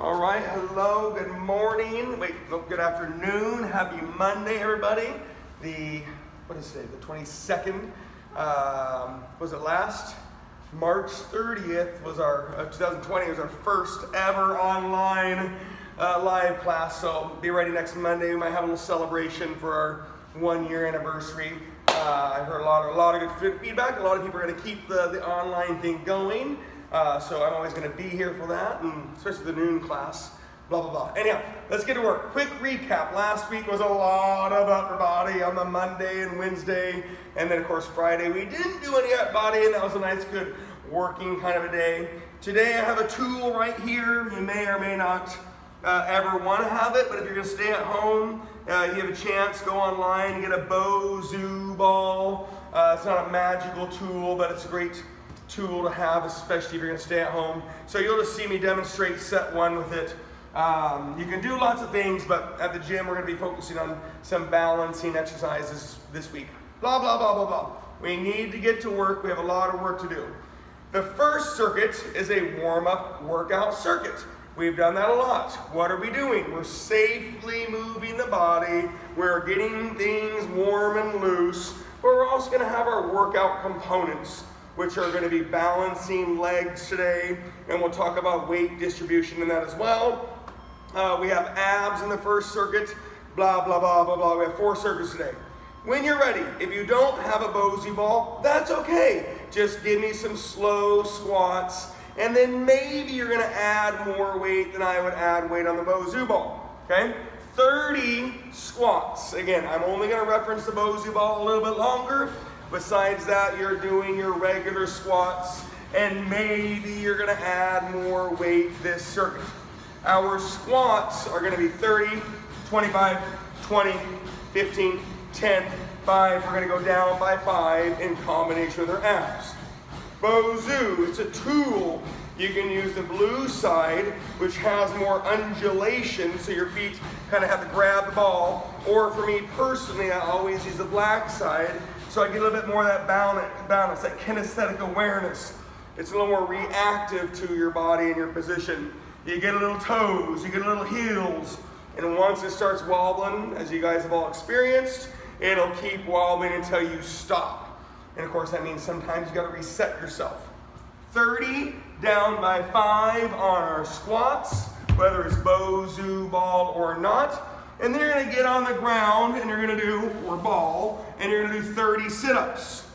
All right, hello, good morning. Wait, no, good afternoon. Happy Monday, everybody. What is today? The 22nd. Was it last? March 30th was our 2020 was our first ever online live class. So be ready next Monday. We might have a little celebration for our 1-year anniversary. I heard a lot of good feedback. A lot of people are going to keep the online thing going. So I'm always going to be here for that, and especially the noon class, blah, blah, blah. Anyhow, let's get to work. Quick recap. Last week was a lot of upper body on the Monday and Wednesday, and then, of course, Friday we didn't do any upper body, and that was a nice, good working kind of a day. Today I have a tool right here. You may or may not ever want to have it, but if you're going to stay at home, you have a chance, go online and get a Bozu ball. It's not a magical tool, but it's a great tool to have, especially if you're going to stay at home. So you'll just see me demonstrate set one with it. You can do lots of things, but at the gym we're going to be focusing on some balancing exercises this week. Blah, blah, blah, blah, blah. We need to get to work. We have a lot of work to do. The first circuit is a warm-up workout circuit. We've done that a lot. What are we doing? We're safely moving the body. We're getting things warm and loose. But we're also going to have our workout components, which are going to be balancing legs today, and we'll talk about weight distribution in that as well. We have abs in the first circuit, blah, blah, blah, blah, blah. We have 4 circuits today. When you're ready, if you don't have a Bozu ball, that's okay. Just give me some slow squats, and then maybe you're going to add more weight than I would add weight on the Bozu ball, okay? 30 squats. Again, I'm only going to reference the Bozu ball a little bit longer. Besides that, you're doing your regular squats, and maybe you're going to add more weight this circuit. Our squats are going to be 30, 25, 20, 15, 10, 5. We're going to go down by 5 in combination with our abs. Bozu, it's a tool. You can use the blue side, which has more undulation, so your feet kind of have to grab the ball. Or for me personally, I always use the black side, so I get a little bit more of that balance, that kinesthetic awareness. It's a little more reactive to your body and your position. You get a little toes, you get a little heels, and once it starts wobbling, as you guys have all experienced, it'll keep wobbling until you stop. And of course that means sometimes you gotta reset yourself. 30 down by 5 on our squats, whether it's Bozu ball or not. And then you're going to get on the ground and you're going to do, or ball, and you're going to do 30 sit-ups.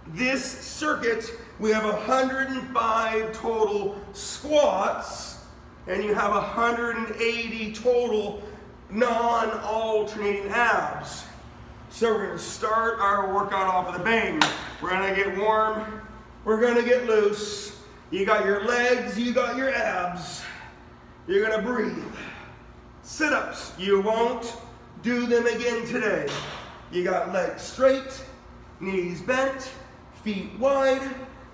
This circuit, we have 105 total squats, and you have 180 total non-alternating abs. So we're going to start our workout off with a bang. We're going to get warm. We're going to get loose. You got your legs, you got your abs. You're going to breathe. Sit-ups, you won't do them again today. You got legs straight, knees bent, feet wide,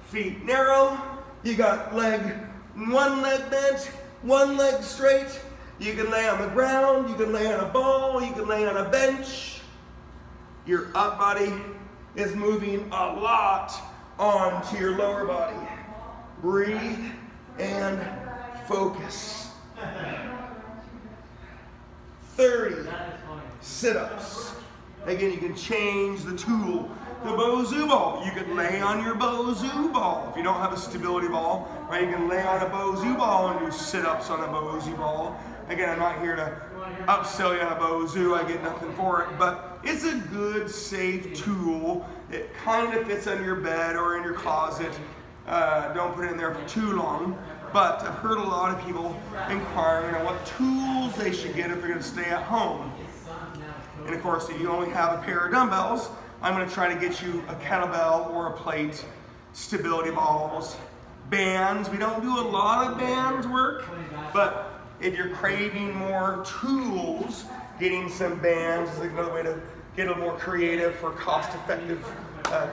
feet narrow. You got one leg bent, one leg straight. You can lay on the ground, you can lay on a ball, you can lay on a bench. Your up body is moving a lot onto your lower body. Breathe and focus. 30 sit-ups. Again, you can change the tool. The Bozu ball, you can lay on your Bozu ball. If you don't have a stability ball, right, you can lay on a Bozu ball and do sit-ups on a Bozu ball. Again, I'm not here to upsell you on a Bozu. I get nothing for it, but it's a good, safe tool. It kind of fits under your bed or in your closet. Don't put it in there for too long. But I've heard a lot of people inquiring on what tools they should get if they're going to stay at home. And of course, if you only have a pair of dumbbells, I'm going to try to get you a kettlebell or a plate, stability balls, bands. We don't do a lot of bands work, but if you're craving more tools, getting some bands is another way to get a little more creative for cost-effective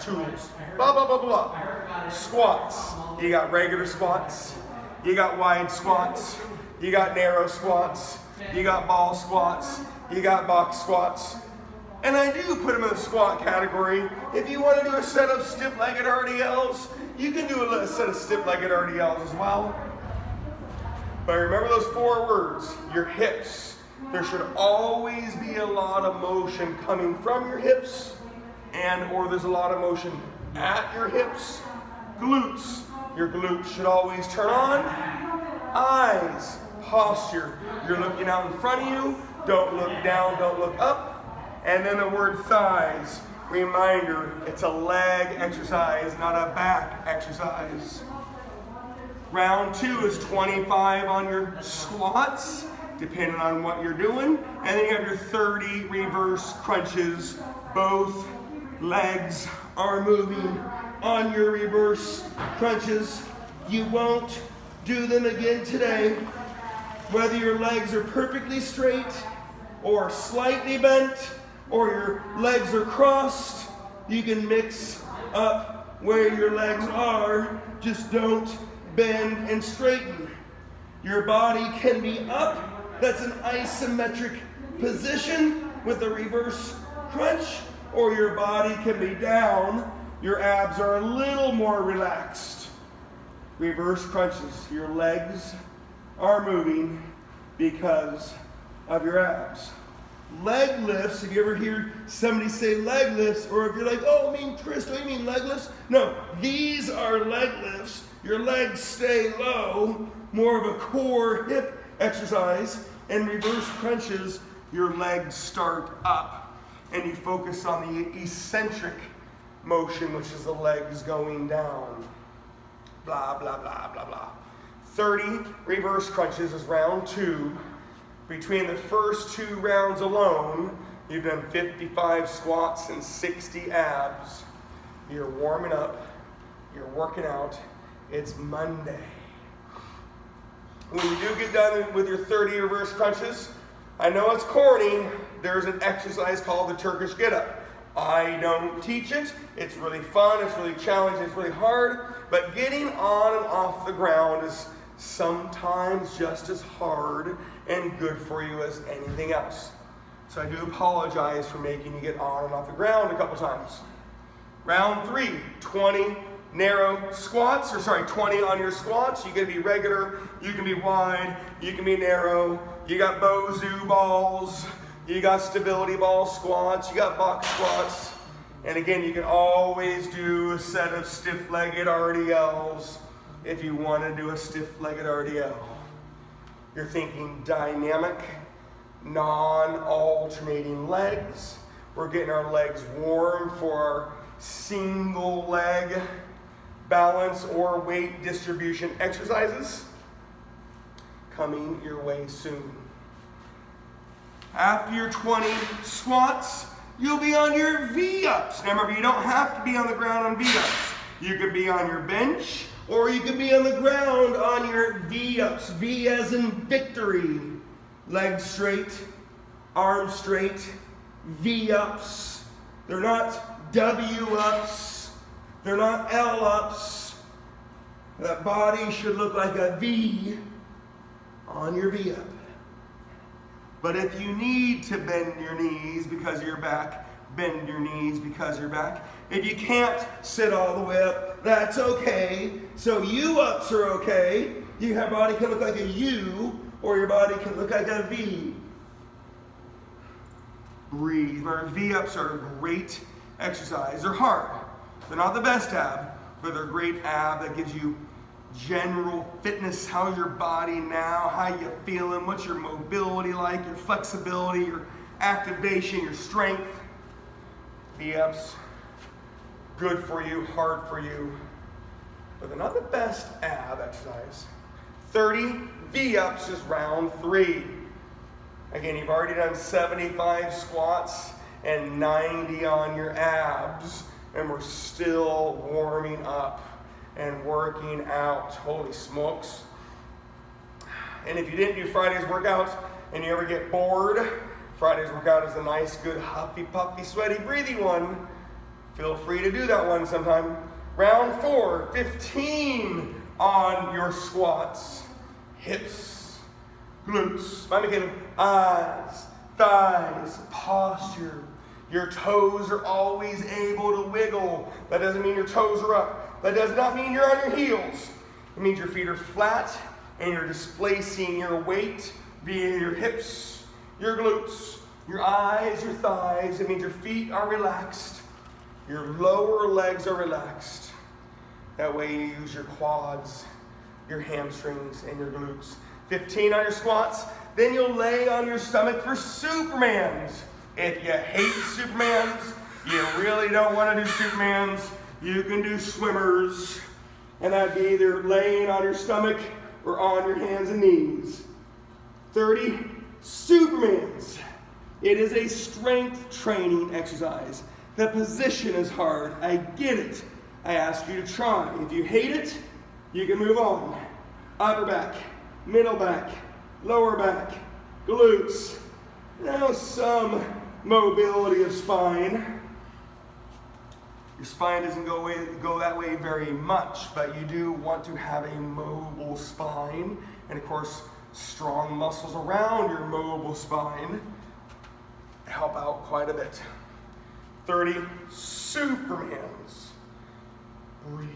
tools. Blah, blah, blah, blah. Squats. You got regular squats. You got wide squats, you got narrow squats, you got ball squats, you got box squats. And I do put them in the squat category. If you want to do a set of stiff-legged RDLs, you can do a set of stiff-legged RDLs as well. But remember those 4 words, your hips. There should always be a lot of motion coming from your hips, or there's a lot of motion at your hips. Glutes. Your glutes should always turn on. Eyes. Posture. You're looking out in front of you. Don't look down, don't look up. And then the word thighs. Reminder, it's a leg exercise, not a back exercise. Round 2 is 25 on your squats, depending on what you're doing. And then you have your 30 reverse crunches. Both legs are moving on your reverse crunches. You won't do them again today. Whether your legs are perfectly straight or slightly bent or your legs are crossed, you can mix up where your legs are. Just don't bend and straighten. Your body can be up. That's an isometric position with a reverse crunch, or your body can be down. Your abs are a little more relaxed. Reverse crunches. Your legs are moving because of your abs. Leg lifts, if you ever hear somebody say leg lifts, or if you're like, oh, Chris, do you mean leg lifts? No, these are leg lifts. Your legs stay low, more of a core hip exercise. And reverse crunches, your legs start up. And you focus on the eccentric motion, which is the legs going down. Blah, blah, blah, blah, blah. 30 reverse crunches is round 2. Between the first 2 rounds alone, you've done 55 squats and 60 abs. You're warming up. You're working out. It's Monday. When you do get done with your 30 reverse crunches, I know it's corny. There's an exercise called the Turkish get-up. I don't teach it. It's really fun. It's really challenging. It's really hard. But getting on and off the ground is sometimes just as hard and good for you as anything else. So I do apologize for making you get on and off the ground a couple times. Round 3, 20 narrow squats, 20 on your squats. You can be regular, you can be wide, you can be narrow. You got Bozu balls, you got stability ball squats, you got box squats. And again, you can always do a set of stiff-legged RDLs if you want to do a stiff-legged RDL. You're thinking dynamic, non-alternating legs. We're getting our legs warm for our single leg balance or weight distribution exercises coming your way soon. After your 20 squats, you'll be on your V-ups. Now remember, you don't have to be on the ground on V-ups. You could be on your bench, or you could be on the ground on your V-ups. V as in victory. Legs straight, arms straight, V-ups. They're not W-ups. They're not L-ups. That body should look like a V on your V-up. But if you need to bend your knees because of your back, bend your knees because of your back. If you can't sit all the way up, that's okay. So U-ups are okay. Your body can look like a U, or your body can look like a V. Breathe. Our V-ups are a great exercise. They're hard. They're not the best ab, but they're a great ab that gives you general fitness. How's your body now? How you feeling? What's your mobility like? Your flexibility, your activation, your strength. V-ups, good for you, hard for you, but they're not the best ab exercise. 30 V-ups is round 3. Again, you've already done 75 squats and 90 on your abs, and we're still warming up and working out. Holy smokes. And if you didn't do Friday's workout and you ever get bored, Friday's workout is a nice, good, huffy, puffy, sweaty, breathy one. Feel free to do that one sometime. Round 4, 15 on your squats. Hips, glutes, eyes, thighs, posture. Your toes are always able to wiggle. That doesn't mean your toes are up. That does not mean you're on your heels. It means your feet are flat and you're displacing your weight via your hips, your glutes, your eyes, your thighs. It means your feet are relaxed, your lower legs are relaxed. That way you use your quads, your hamstrings, and your glutes. 15 on your squats. Then you'll lay on your stomach for Supermans. If you hate Supermans, you really don't want to do Supermans, you can do swimmers. And that'd be either laying on your stomach or on your hands and knees. 30 Supermans. It is a strength training exercise. The position is hard. I get it. I ask you to try. If you hate it, you can move on. Upper back, middle back, lower back, glutes. Now some mobility of spine. Your spine doesn't go that way very much, but you do want to have a mobile spine. And of course, strong muscles around your mobile spine help out quite a bit. 30 Supermans. Breathe.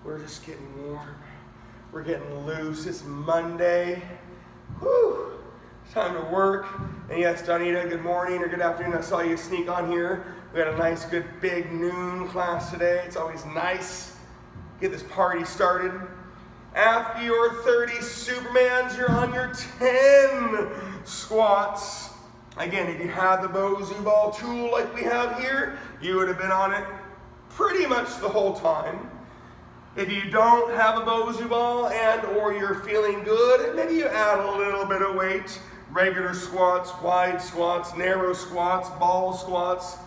We're just getting warm. We're getting loose. It's Monday. Whew. It's time to work. And yes, Donita, good morning or good afternoon. I saw you sneak on here. We had a nice, good, big noon class today. It's always nice. Get this party started. After your 30 Supermans, you're on your 10 squats. Again, if you had the Bosu ball tool like we have here, you would have been on it pretty much the whole time. If you don't have a Bosu ball and or you're feeling good, maybe you add a little bit of weight. Regular squats, wide squats, narrow squats, ball squats,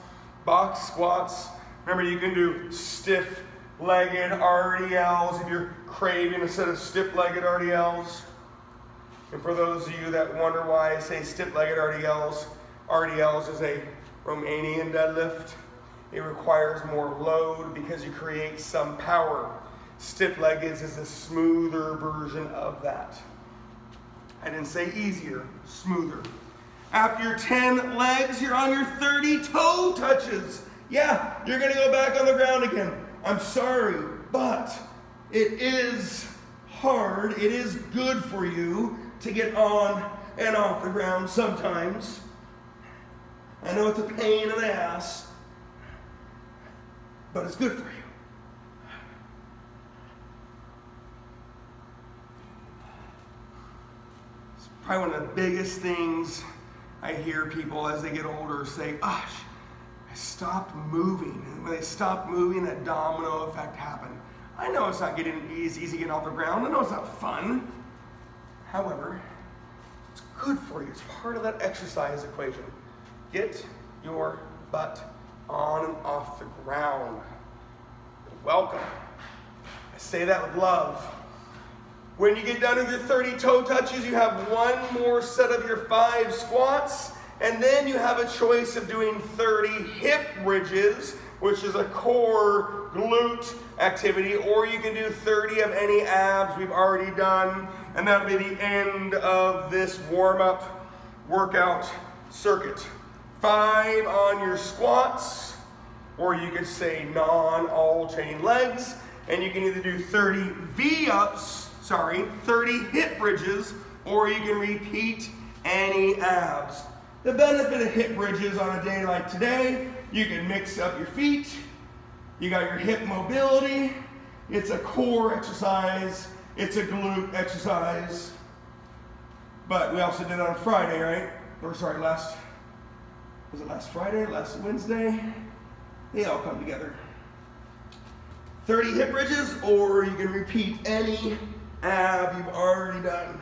box squats. Remember, you can do stiff-legged RDLs if you're craving a set of stiff-legged RDLs. And for those of you that wonder why I say stiff-legged RDLs is a Romanian deadlift. It requires more load because you create some power. Stiff-legged is a smoother version of that. I didn't say easier, smoother. After your 10 legs, you're on your 30 toe touches. Yeah, you're gonna go back on the ground again. I'm sorry, but it is hard. It is good for you to get on and off the ground sometimes. I know it's a pain in the ass, but it's good for you. It's probably one of the biggest things I hear people as they get older say, gosh, I stopped moving. And when they stop moving, that domino effect happened. I know it's not getting easy getting off the ground. I know it's not fun. However, it's good for you. It's part of that exercise equation. Get your butt on and off the ground. You're welcome. I say that with love. When you get done with your 30 toe touches, you have one more set of your 5 squats, and then you have a choice of doing 30 hip bridges, which is a core glute activity, or you can do 30 of any abs we've already done, and that'll be the end of this warm-up workout circuit. 5 on your squats, or you could say non-all-chain legs, and you can either do 30 30 hip bridges, or you can repeat any abs. The benefit of hip bridges on a day like today, you can mix up your feet, you got your hip mobility, it's a core exercise, it's a glute exercise, but we also did it on Friday, right? Was it last Friday, last Wednesday? They all come together. 30 hip bridges, or you can repeat any ab you've already done.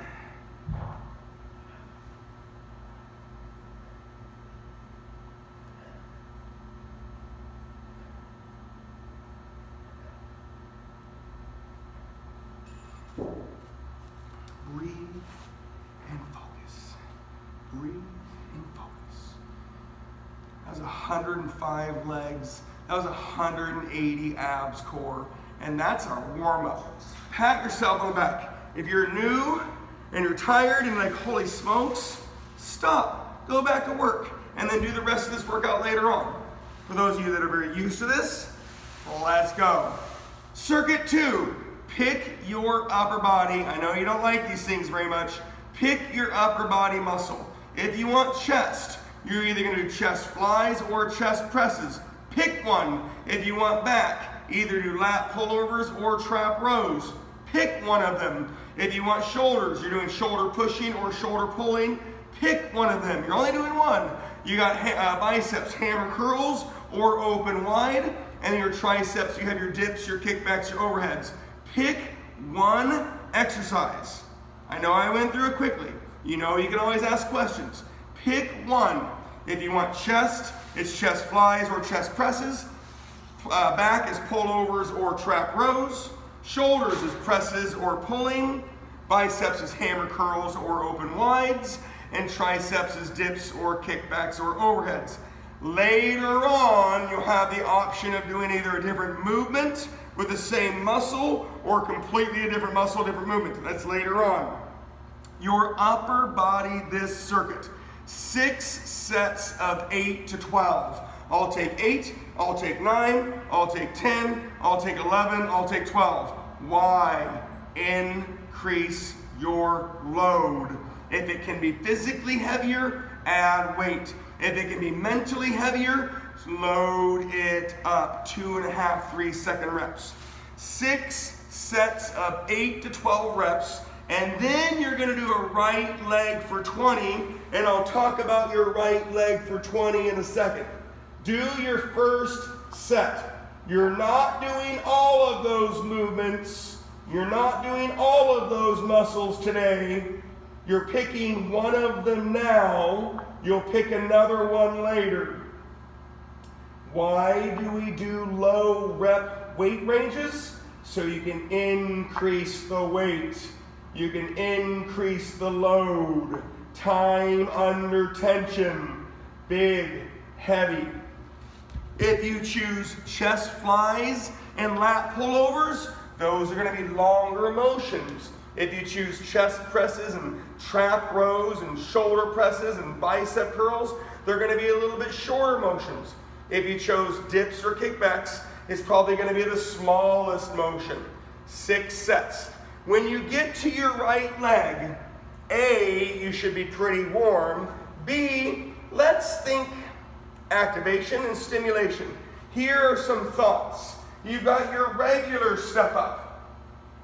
Breathe and focus. Breathe and focus. That was 105 legs. That was 180 abs core. And that's our warm-up. Pat yourself on the back. If you're new and you're tired and like, holy smokes, stop. Go back to work. And then do the rest of this workout later on. For those of you that are very used to this, let's go. Circuit 2. pick your upper body. I know you don't like these things very much. Pick your upper body muscle. If you want chest, you're either going to do chest flies or chest presses. Pick one. If you want back, either do lat pullovers or trap rows. Pick one of them. If you want shoulders, you're doing shoulder pushing or shoulder pulling. Pick one of them. You're only doing one. You got biceps, hammer curls or open wide. And your triceps, you have your dips, your kickbacks, your overheads. Pick one exercise. I know I went through it quickly. You know you can always ask questions. Pick one. If you want chest, it's chest flies or chest presses. Back is pullovers or trap rows. Shoulders is presses or pulling. Biceps is hammer curls or open wides. And triceps is dips or kickbacks or overheads. Later on, you'll have the option of doing either a different movement with the same muscle or completely a different muscle, different movement. That's later on. Your upper body, this circuit. 6 sets of 8 to 12. I'll take 8, I'll take 9, I'll take 10, I'll take 11, I'll take 12. Why? Increase your load. If it can be physically heavier, add weight. If it can be mentally heavier, load it up. 2.5, 3 second reps. 6 sets of 8 to 12 reps. And then you're going to do a right leg for 20. And I'll talk about your right leg for 20 in a second. Do your first set. You're not doing all of those movements. You're not doing all of those muscles today. You're picking one of them now. You'll pick another one later. Why do we do low rep weight ranges? So you can increase the weight. You can increase the load. Time under tension. Big, heavy. If you choose chest flies and lat pullovers, those are going to be longer motions. If you choose chest presses and trap rows and shoulder presses and bicep curls, they're going to be a little bit shorter motions. If you chose dips or kickbacks, it's probably going to be the smallest motion. 6 sets. When you get to your right leg, A, you should be pretty warm. B, let's think activation and stimulation. Here are some thoughts. You've got your regular step up.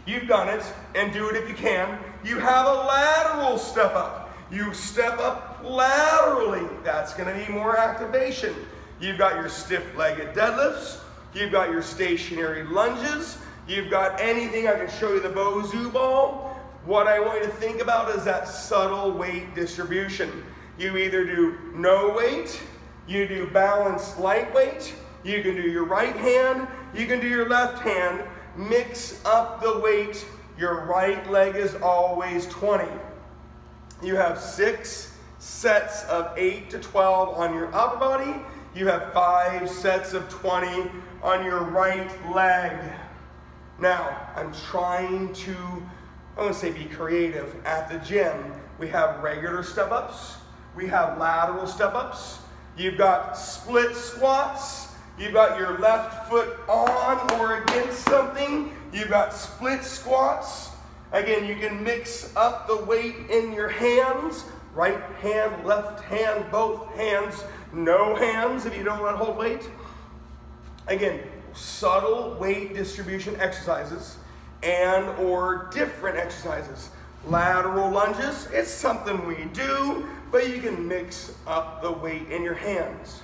You've done it, and do it if you can. You have a lateral step up. You step up laterally. That's going to be more activation. You've got your stiff-legged deadlifts. You've got your stationary lunges. You've got anything. I can show you the Bozu ball. What I want you to think about is that subtle weight distribution. You either do no weight, you do balanced light weight, you can do your right hand, you can do your left hand. Mix up the weight. Your right leg is always 20. You have 6 sets of 8 to 12 on your upper body. You have 5 sets of 20 on your right leg. Now, I'm trying to, I want to say be creative. At the gym, we have regular step-ups. We have lateral step-ups. You've got split squats. You've got your left foot on or against something. You've got split squats. Again, you can mix up the weight in your hands. Right hand, left hand, both hands. No hands if you don't want to hold weight. Again, subtle weight distribution exercises and or different exercises. Lateral lunges, it's something we do, but you can mix up the weight in your hands.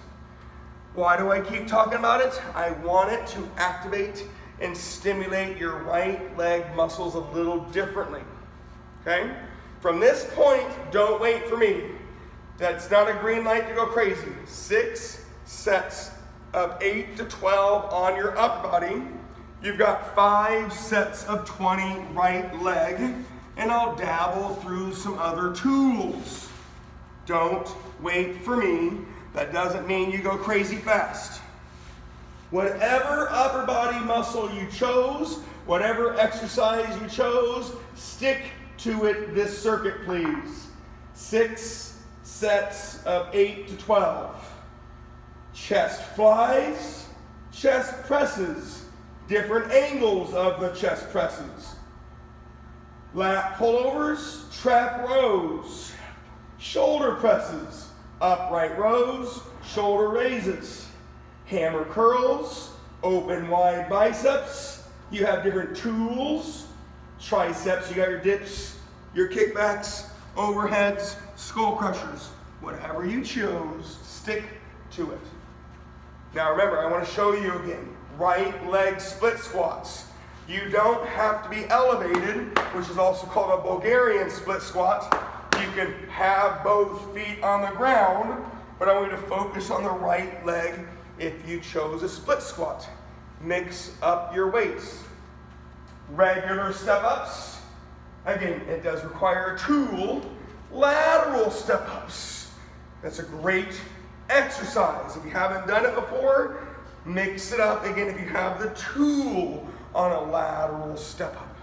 Why do I keep talking about it? I want it to activate and stimulate your right leg muscles a little differently. Okay? From this point, don't wait for me. That's not a green light to go crazy. 6 sets of 8 to 12 on your upper body. You've got 5 sets of 20 right leg. And I'll dabble through some other tools. Don't wait for me. That doesn't mean you go crazy fast. Whatever upper body muscle you chose, whatever exercise you chose, stick to it this circuit, please. 6 sets of 8 to 12. Chest flies, chest presses, different angles of the chest presses. Lat pullovers, trap rows, shoulder presses, upright rows, shoulder raises, hammer curls, open wide biceps. You have different tools, triceps, you got your dips, your kickbacks, overheads, skull crushers. Whatever you chose, stick to it. Now remember, I want to show you again, right leg split squats. You don't have to be elevated, which is also called a Bulgarian split squat. You can have both feet on the ground, but I want you to focus on the right leg if you chose a split squat. Mix up your weights. Regular step-ups. Again, it does require a tool. Lateral step-ups. That's a great exercise. If you haven't done it before, mix it up. Again, if you have the tool on a lateral step-up.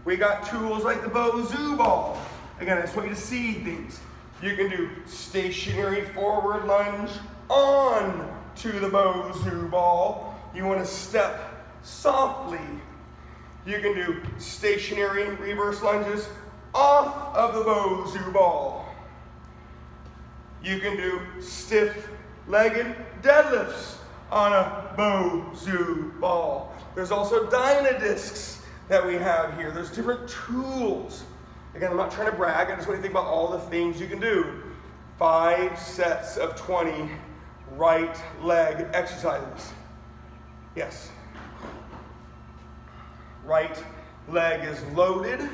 We got tools like the Bozu ball. Again, I just want you to see things. You can do stationary forward lunge on to the Bozu ball. You want to step softly. You can do stationary reverse lunges off of the Bozu ball. You can do stiff-legged deadlifts on a Bozu ball. There's also dyna discs that we have here. There's different tools. Again, I'm not trying to brag. I just want you to think about all the things you can do. 5 sets of 20 right leg exercises. Yes. Right leg is loaded.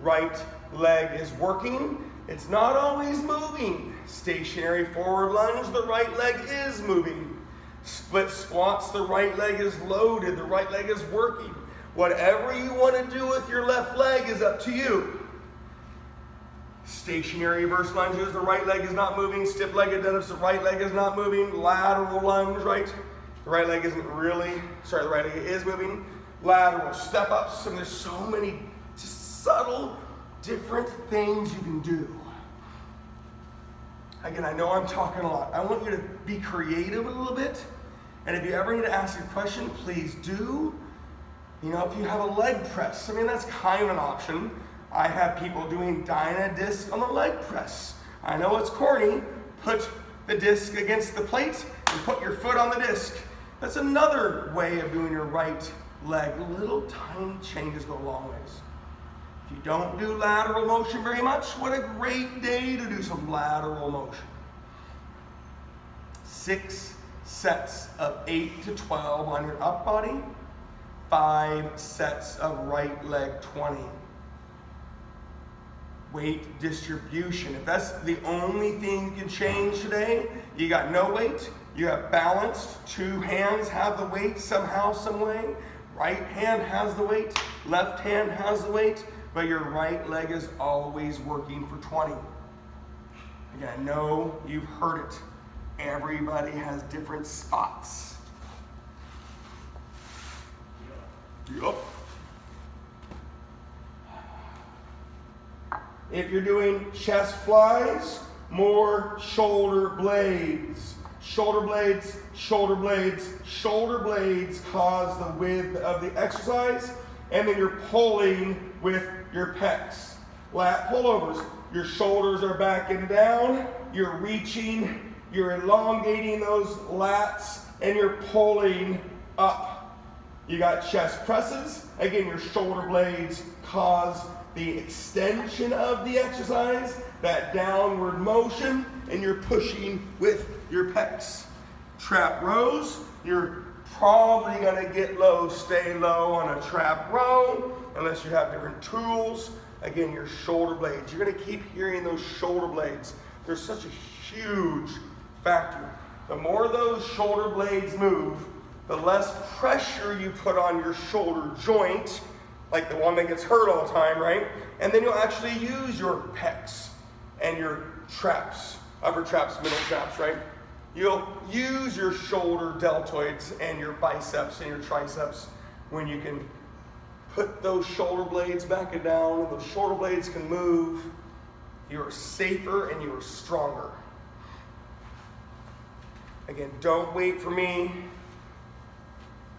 Right leg is working. It's not always moving. Stationary forward lunge, the right leg is moving. Split squats, the right leg is loaded. The right leg is working. Whatever you want to do with your left leg is up to you. Stationary reverse lunges, the right leg is not moving. Stiff-legged deadlifts, the right leg is not moving. Lateral lunge, right? The right leg isn't really, the right leg is moving. Lateral step-ups, and there's so many just subtle, different things you can do. Again, I know I'm talking a lot. I want you to be creative a little bit. And if you ever need to ask a question, please do. You know, if you have a leg press, I mean, that's kind of an option. I have people doing dyna disc on the leg press. I know it's corny. Put the disc against the plate and put your foot on the disc. That's another way of doing your right leg. Little tiny changes go a long ways. If you don't do lateral motion very much, what a great day to do some lateral motion. 6 sets of 8 to 12 on your up body. 5 sets of right leg 20. Weight distribution. If that's the only thing you can change today, you got no weight, you have balanced. 2 hands have the weight somehow, some way. Right hand has the weight, left hand has the weight, but your right leg is always working for 20. Again, I know you've heard it. Everybody has different spots. Yup. If you're doing chest flies, more shoulder blades. Shoulder blades, shoulder blades, shoulder blades cause the width of the exercise, and then you're pulling with your pecs. Lat pullovers, your shoulders are back and down, you're reaching, you're elongating those lats, and you're pulling up. You got chest presses, again, your shoulder blades cause the extension of the exercise, that downward motion, and you're pushing with your pecs. Trap rows, you're probably gonna get low, stay low on a trap row, unless you have different tools. Again, your shoulder blades. You're gonna keep hearing those shoulder blades. They're such a huge factor. The more those shoulder blades move, the less pressure you put on your shoulder joint, like the one that gets hurt all the time, right? And then you'll actually use your pecs and your traps, upper traps, middle traps, right? You'll use your shoulder deltoids and your biceps and your triceps when you can put those shoulder blades back and down, and those shoulder blades can move. You're safer and you're stronger. Again, don't wait for me.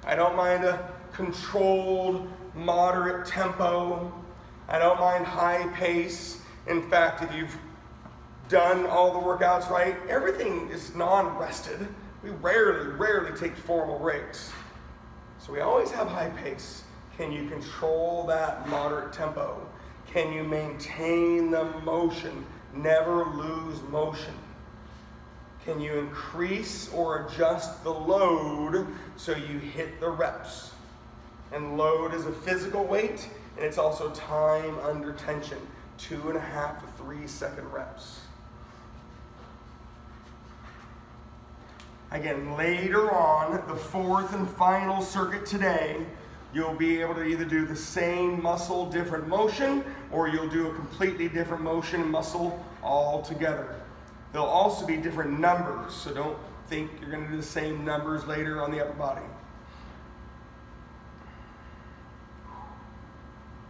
I don't mind a controlled, moderate tempo. I don't mind high pace. In fact, if you've done all the workouts right, everything is non-rested. We rarely take formal breaks. So we always have high pace. Can you control that moderate tempo? Can you maintain the motion? Never lose motion. Can you increase or adjust the load so you hit the reps? And load is a physical weight, and it's also time under tension, 2.5 to 3 second reps. Again, later on, the fourth and final circuit today, you'll be able to either do the same muscle, different motion, or you'll do a completely different motion and muscle all together. There'll also be different numbers, so don't think you're going to do the same numbers later on the upper body.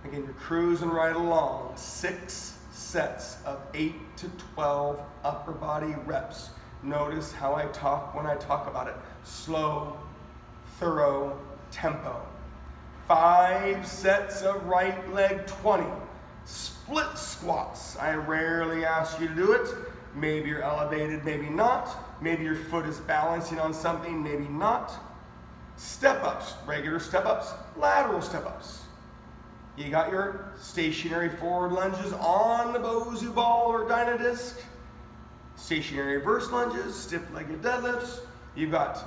Again, you're cruising right along. 6 sets of 8 to 12 upper body reps. Notice how I talk when I talk about it. Slow, thorough tempo. 5 sets of right leg 20. Split squats. I rarely ask you to do it. Maybe you're elevated, maybe not. Maybe your foot is balancing on something, maybe not. Step-ups, regular step-ups, lateral step-ups. You got your stationary forward lunges on the Bosu ball or dyna disc. Stationary reverse lunges, stiff-legged deadlifts. You've got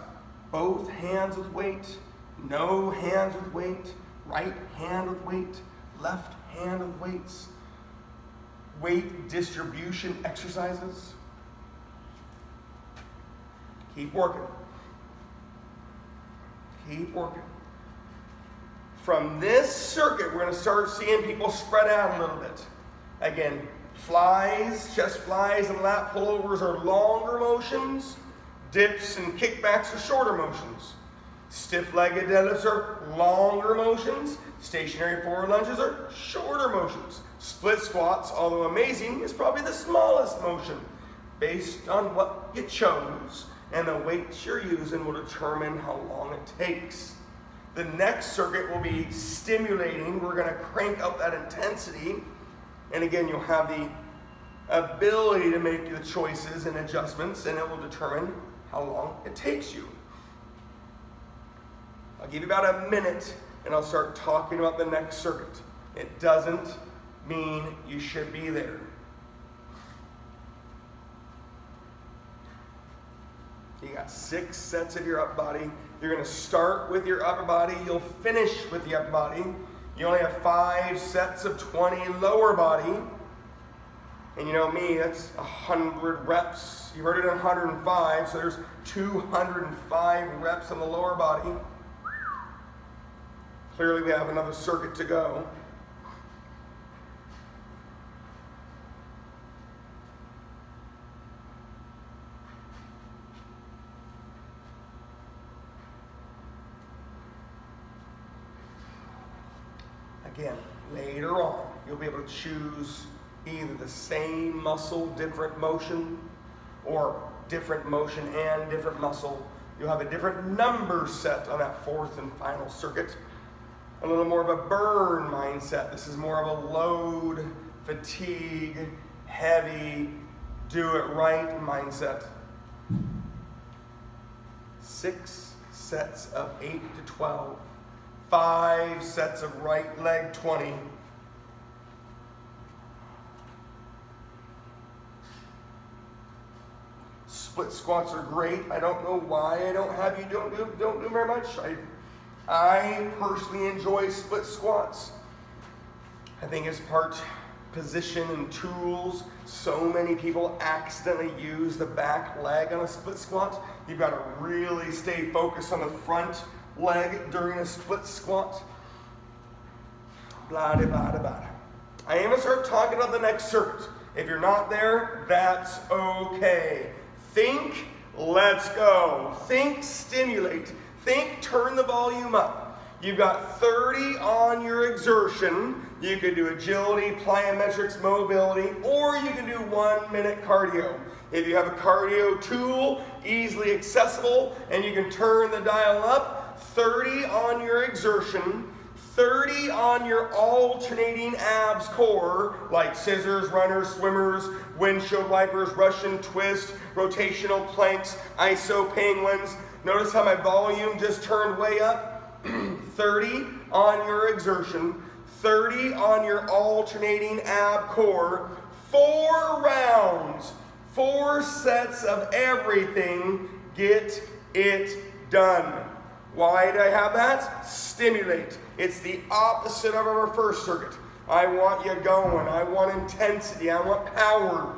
both hands with weight, no hands with weight, right hand with weight, left hand with weights. Weight distribution exercises. Keep working. Keep working. From this circuit, we're going to start seeing people spread out a little bit. Again, flies, chest flies, and lat pullovers are longer motions. Dips and kickbacks are shorter motions. Stiff-legged deadlifts are longer motions. Stationary forward lunges are shorter motions. Split squats, although amazing, is probably the smallest motion. Based on what you chose and the weights you're using will determine how long it takes. The next circuit will be stimulating. We're going to crank up that intensity. And again, you'll have the ability to make the choices and adjustments, and it will determine how long it takes you. I'll give you about a minute, and I'll start talking about the next circuit. It doesn't mean you should be there. You got 6 sets of your upper body. You're going to start with your upper body. You'll finish with the upper body. You only have 5 sets of 20 lower body. And you know me, that's 100 reps. You heard it at 105, so there's 205 reps on the lower body. Clearly we have another circuit to go. Again, later on, you'll be able to choose either the same muscle, different motion, or different motion and different muscle. You'll have a different number set on that fourth and final circuit. A little more of a burn mindset. This is more of a load, fatigue, heavy, do it right mindset. 6 sets of 8 to 12. 5 sets of right leg 20. Split squats are great. I don't know why I don't have you don't do very much. I personally enjoy split squats. I think it's part position and tools. So many people accidentally use the back leg on a split squat. You've got to really stay focused on the front leg during a split squat. Blah, blah, blah, blah. I am going to start talking about the next circuit. If you're not there, that's okay. Think, let's go. Think, stimulate. Think, turn the volume up. You've got 30 on your exertion. You can do agility, plyometrics, mobility, or you can do 1 minute cardio. If you have a cardio tool, easily accessible, and you can turn the dial up, 30 on your exertion, 30 on your alternating abs core, like scissors, runners, swimmers, windshield wipers, Russian twist, rotational planks, iso penguins. Notice how my volume just turned way up. 30 on your exertion, 30 on your alternating ab core, 4 rounds, 4 sets of everything. Get it done. Why did I have that? Stimulate. It's the opposite of our first circuit. I want you going. I want intensity. I want power.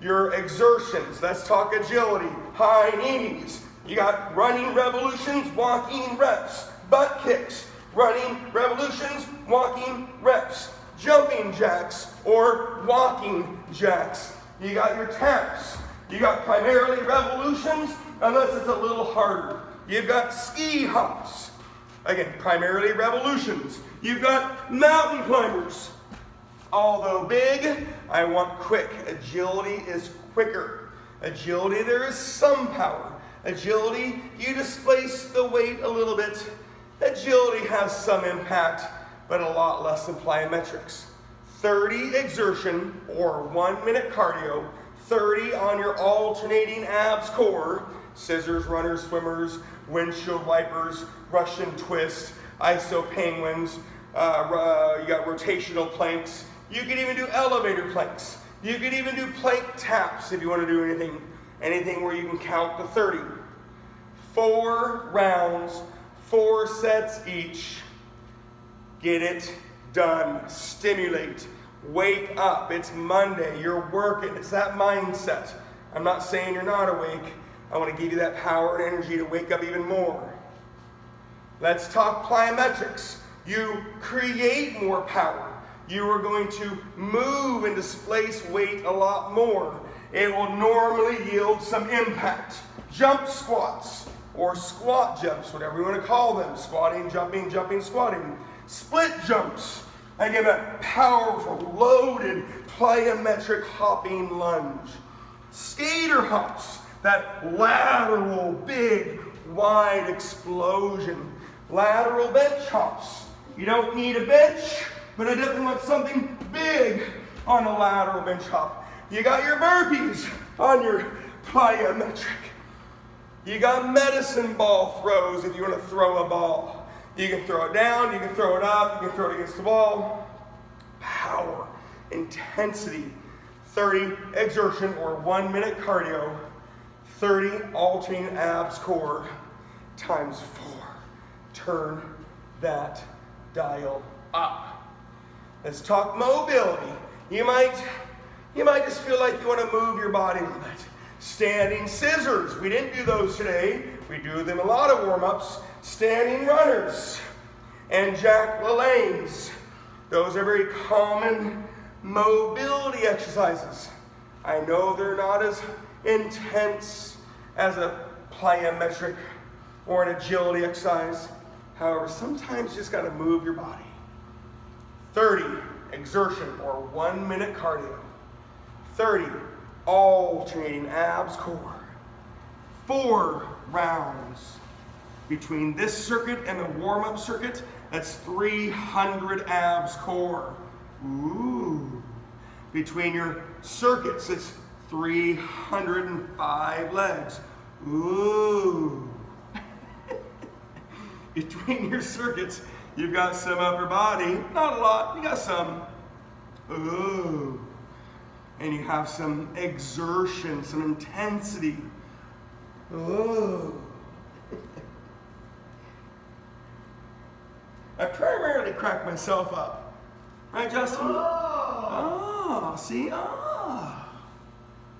Your exertions. Let's talk agility. High knees. You got running revolutions, walking reps. Butt kicks. Running revolutions, walking reps. Jumping jacks or walking jacks. You got your taps. You got primarily revolutions, unless it's a little harder. You've got ski hops. Again, primarily revolutions. You've got mountain climbers. Although big, I want quick. Agility is quicker. Agility, there is some power. Agility, you displace the weight a little bit. Agility has some impact, but a lot less than plyometrics. 30 exertion or 1 minute cardio, 30 on your alternating abs core, scissors, runners, swimmers, windshield wipers, Russian twist, iso penguins, you got rotational planks. You can even do elevator planks. You can even do plank taps if you want to do anything where you can count to 30. 4 rounds, 4 sets each. Get it done. Stimulate. Wake up. It's Monday. You're working. It's that mindset. I'm not saying you're not awake. I want to give you that power and energy to wake up even more. Let's talk plyometrics. You create more power. You are going to move and displace weight a lot more. It will normally yield some impact. Jump squats or squat jumps, whatever you want to call them. Squatting, jumping, jumping, squatting. Split jumps. Again, that powerful, loaded, plyometric hopping lunge. Skater hops. That lateral, big, wide explosion. Lateral bench hops. You don't need a bench, but I definitely want something big on a lateral bench hop. You got your burpees on your plyometric. You got medicine ball throws if you want to throw a ball. You can throw it down, you can throw it up, you can throw it against the wall. Power, intensity, 30 exertion or 1 minute cardio, 30 alternating abs core times 4. Turn that dial up. Let's talk mobility. You might just feel like you want to move your body a little bit. Standing scissors. We didn't do those today. We do them a lot of warm-ups. Standing runners and Jack LaLanne's. Those are very common mobility exercises. I know they're not as intense as a plyometric or an agility exercise. However, sometimes you just got to move your body. 30 exertion or 1 minute cardio. 30 alternating abs core. 4 rounds. Between this circuit and the warm-up circuit, that's 300 abs core. Ooh. Between your circuits, it's 305 legs. Ooh. Between your circuits, you've got some upper body. Not a lot, you got some. Ooh. And you have some exertion, some intensity. Ooh. I primarily crack myself up. Right, Justin? Oh, see?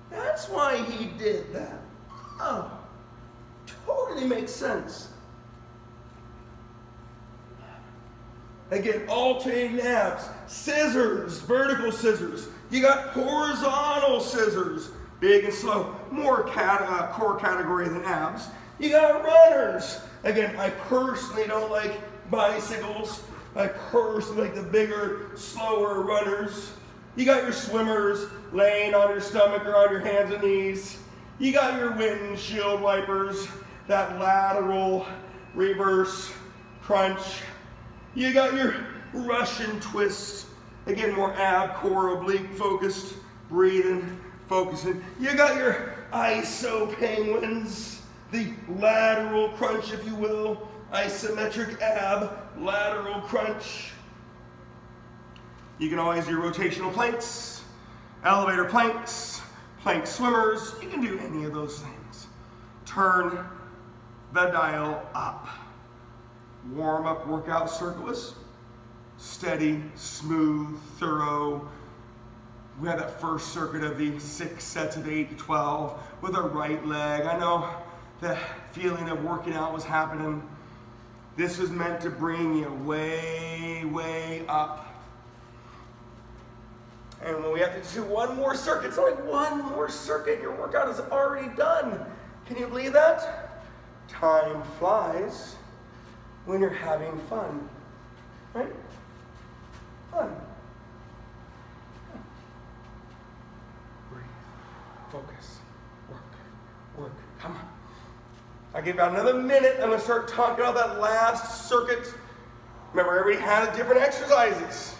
That's why he did that. Oh, totally makes sense. Again, alternating abs, scissors, vertical scissors. You got horizontal scissors, big and slow, more core category than abs. You got runners. Again, I personally don't like bicycles. I personally like the bigger, slower runners. You got your swimmers laying on your stomach or on your hands and knees. You got your windshield wipers, that lateral reverse crunch. You got your Russian twist. Again, more ab, core, oblique focused. Breathing, focusing. You got your iso penguins. The lateral crunch, if you will. Isometric ab, lateral crunch. You can always do rotational planks, elevator planks, plank swimmers. You can do any of those things. Turn the dial up. Warm up workout circulus. Steady, smooth, thorough. We had that first circuit of the 6 sets of 8 to 12 with our right leg. I know the feeling of working out was happening. This was meant to bring you way, way up. And when we have to do one more circuit, it's only one more circuit, your workout is already done. Can you believe that? Time flies when you're having fun, right? Fun. Breathe, focus, work, come on. I give about another minute, I'm gonna start talking about that last circuit. Remember, everybody has different exercises.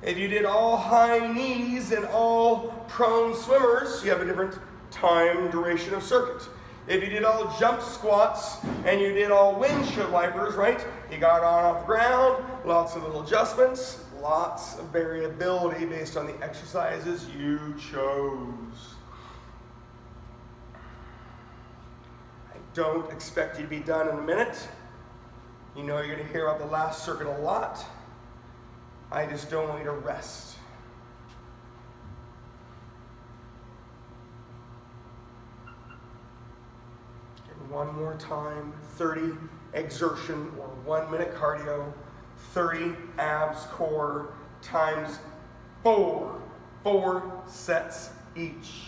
If you did all high knees and all prone swimmers, you have a different time duration of circuit. If you did all jump squats and you did all windshield wipers, right? You got on off the ground, lots of little adjustments, lots of variability based on the exercises you chose. I don't expect you to be done in a minute. You know you're going to hear about the last circuit a lot. I just don't want you to rest. And one more time, 30 exertion or 1 minute cardio, 30 abs core times 4 sets each.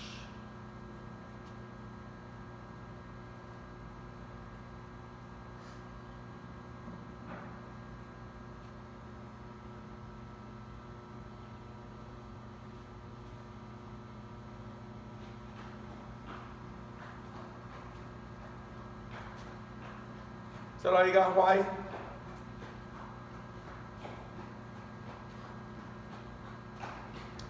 Is that all you got, Hawaii?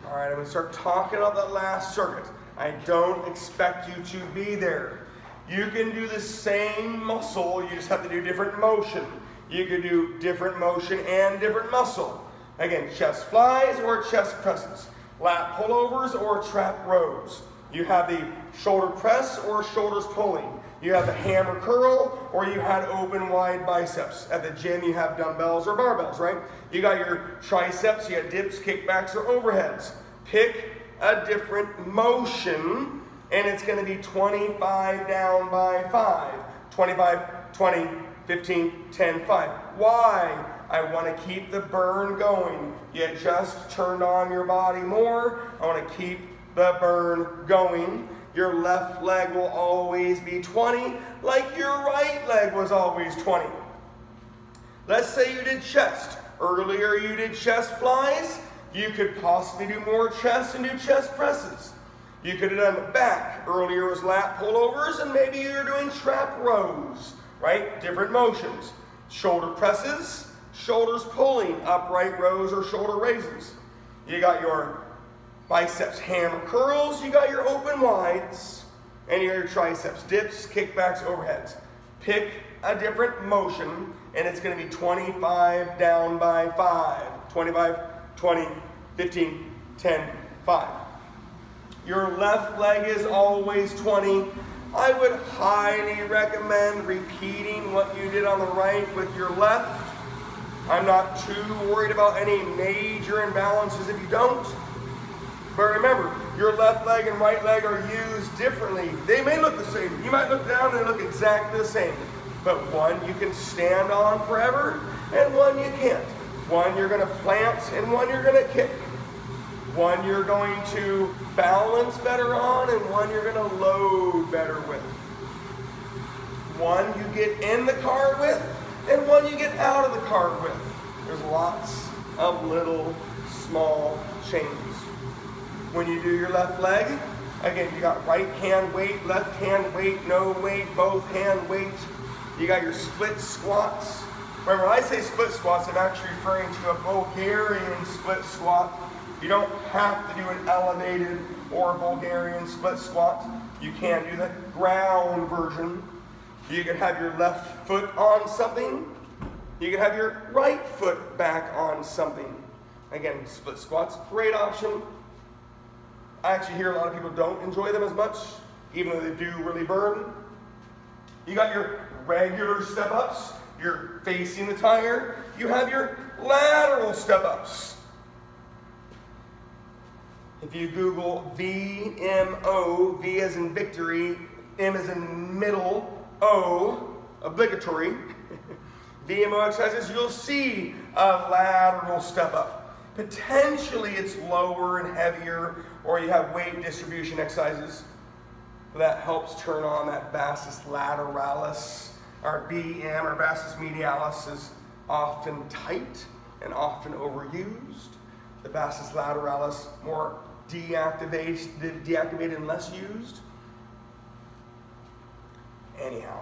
All right, I'm going to start talking about that last circuit. I don't expect you to be there. You can do the same muscle, you just have to do different motion. You can do different motion and different muscle. Again, chest flies or chest presses. Lat pullovers or trap rows. You have the shoulder press or shoulders pulling. You have the hammer curl, or you had open wide biceps. At the gym, you have dumbbells or barbells, right? You got your triceps, you got dips, kickbacks, or overheads. Pick a different motion, and it's going to be 25 down by 5. 25, 20, 15, 10, 5. Why? I want to keep the burn going. You just turned on your body more. I want to keep the burn going. Your left leg will always be 20, like your right leg was always 20. Let's say you did chest. Earlier you did chest flies. You could possibly do more chest and do chest presses. You could have done the back. Earlier was lat pullovers, and maybe you're doing trap rows, right? Different motions. Shoulder presses, shoulders pulling, upright rows or shoulder raises. You got your biceps hammer curls, you got your open wides, and you got your triceps, dips, kickbacks, overheads. Pick a different motion, and it's going to be 25 down by 5. 25, 20, 15, 10, 5. Your left leg is always 20. I would highly recommend repeating what you did on the right with your left. I'm not too worried about any major imbalances if you don't. But remember, your left leg and right leg are used differently. They may look the same. You might look down and they look exactly the same. But one you can stand on forever, and one you can't. One you're going to plant, and one you're going to kick. One you're going to balance better on, and one you're going to load better with. One you get in the car with, and one you get out of the car with. There's lots of little, small changes. When you do your left leg, again, you got right hand weight, left hand weight, no weight, both hand weight. You got your split squats. Remember, when I say split squats, I'm actually referring to a Bulgarian split squat. You don't have to do an elevated or Bulgarian split squat. You can do the ground version. You can have your left foot on something. You can have your right foot back on something. Again, split squats, great option. I actually hear a lot of people don't enjoy them as much, even though they do really burn. You got your regular step-ups. You're facing the tire. You have your lateral step-ups. If you Google VMO, V as in victory, M as in middle, O, obligatory, VMO exercises, you'll see a lateral step-up. Potentially it's lower and heavier, or you have weight distribution exercises. That helps turn on that vastus lateralis. Our BM, or vastus medialis, is often tight and often overused. The vastus lateralis more deactivated and less used. Anyhow,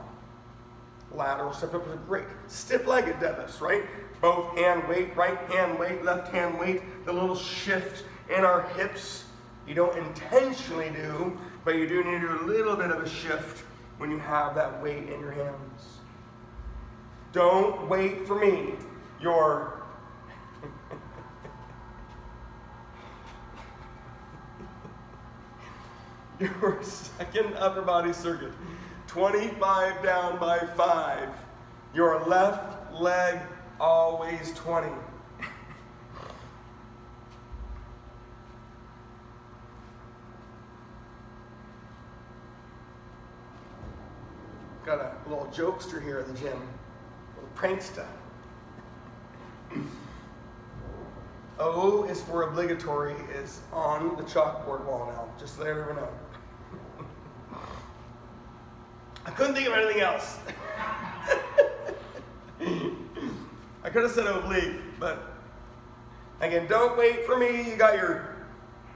lateral step-ups are great. Stiff-legged deadlifts, right? Both hand weight, right hand weight, left hand weight. The little shift in our hips, you don't intentionally do, but you do need to do a little bit of a shift when you have that weight in your hands. Don't wait for me. Your second upper body circuit, 25 down by 5. Your left leg always 20. Got a little jokester here at the gym, a little prankster. O is for obligatory is on the chalkboard wall now, just to let everyone know. I couldn't think of anything else. I could have said oblique, but again, don't wait for me. You got your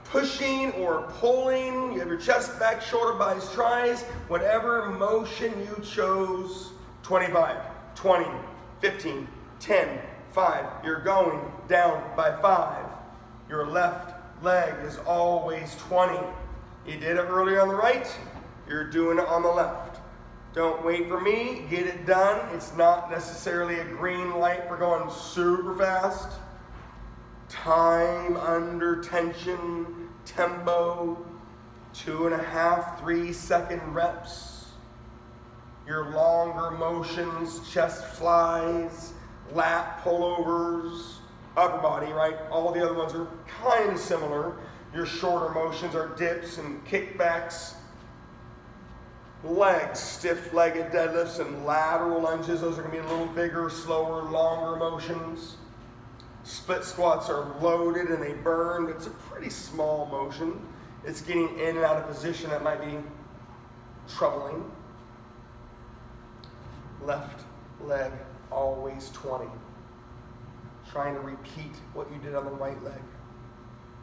pushing or pulling, you have your chest back, shoulder, bis, tries, whatever motion you chose. 25, 20, 15, 10, 5. You're going down by 5. Your left leg is always 20. You did it earlier on the right, you're doing it on the left. Don't wait for me, get it done. It's not necessarily a green light for going super fast. Time under tension, tempo, 2.5, 3 second reps. Your longer motions, chest flies, lat pullovers, upper body, right? All the other ones are kind of similar. Your shorter motions are dips and kickbacks. Legs, stiff-legged deadlifts and lateral lunges. Those are going to be a little bigger, slower, longer motions. Split squats are loaded and they burn. It's a pretty small motion. It's getting in and out of position that might be troubling. Left leg always 20. Trying to repeat what you did on the right leg.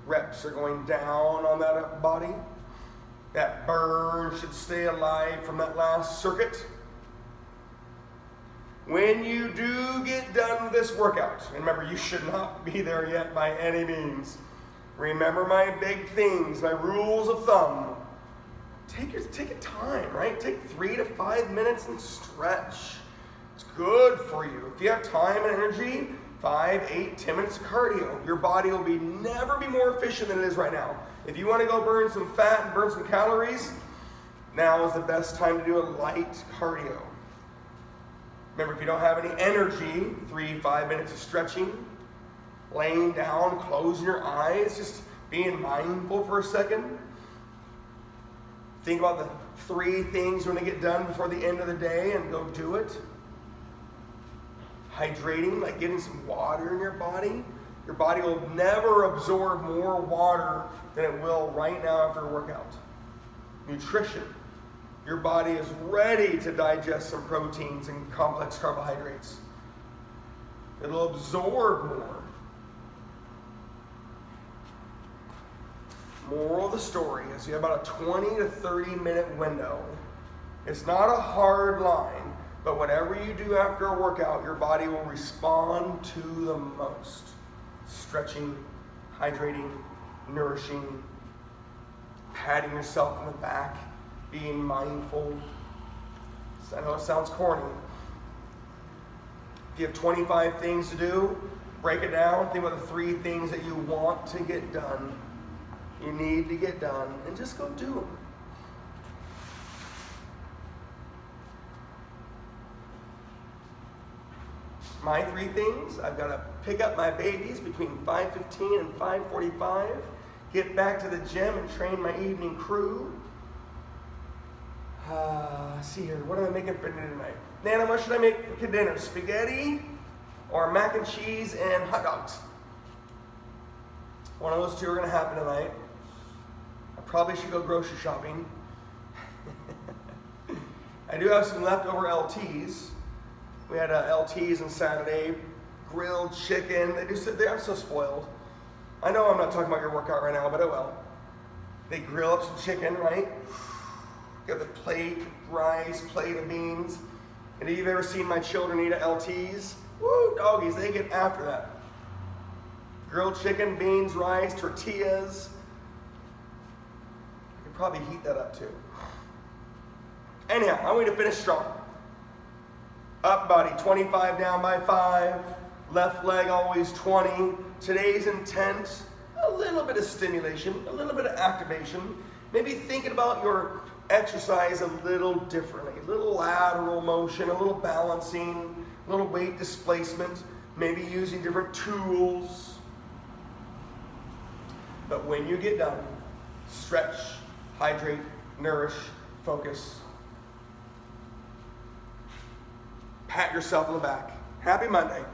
Reps are going down on that body. That burn should stay alive from that last circuit. When you do get done with this workout, and remember, you should not be there yet by any means. Remember my big things, my rules of thumb. Take your time, right? Take 3 to 5 minutes and stretch. It's good for you. If you have time and energy, 5, 8, 10 minutes of cardio. Your body will never be more efficient than it is right now. If you want to go burn some fat and burn some calories, now is the best time to do a light cardio. Remember, if you don't have any energy, 3, 5 minutes of stretching, laying down, closing your eyes, just being mindful for a second. Think about the 3 things you want to get done before the end of the day and go do it. Hydrating, like getting some water in your body. Your body will never absorb more water than it will right now after a workout. Nutrition. Your body is ready to digest some proteins and complex carbohydrates. It'll absorb more. Moral of the story is you have about a 20 to 30 minute window. It's not a hard line. But whatever you do after a workout, your body will respond to the most. Stretching, hydrating, nourishing, patting yourself on the back, being mindful. I know it sounds corny. If you have 25 things to do, break it down. Think about the 3 things that you want to get done, you need to get done, and just go do them. My 3 things: I've got to pick up my babies between 5:15 and 5:45, get back to the gym and train my evening crew. See here, what am I making for dinner tonight? Nana, what should I make for dinner? Spaghetti or mac and cheese and hot dogs? One of those 2 are going to happen tonight. I probably should go grocery shopping. I do have some leftover LTs. We had LTs on Saturday, grilled chicken. I'm so spoiled. I know I'm not talking about your workout right now, but oh well. They grill up some chicken, right? Got the plate, rice, plate of beans. And if you've ever seen my children eat at LTs, woo, doggies, they get after that. Grilled chicken, beans, rice, tortillas. I could probably heat that up too. Anyhow, I'm going to finish strong. Up body, 25 down by 5. Left leg always 20. Today's intent, a little bit of stimulation, a little bit of activation. Maybe thinking about your exercise a little differently. A little lateral motion, a little balancing, a little weight displacement, maybe using different tools. But when you get done, stretch, hydrate, nourish, focus. Pat yourself on the back. Happy Monday.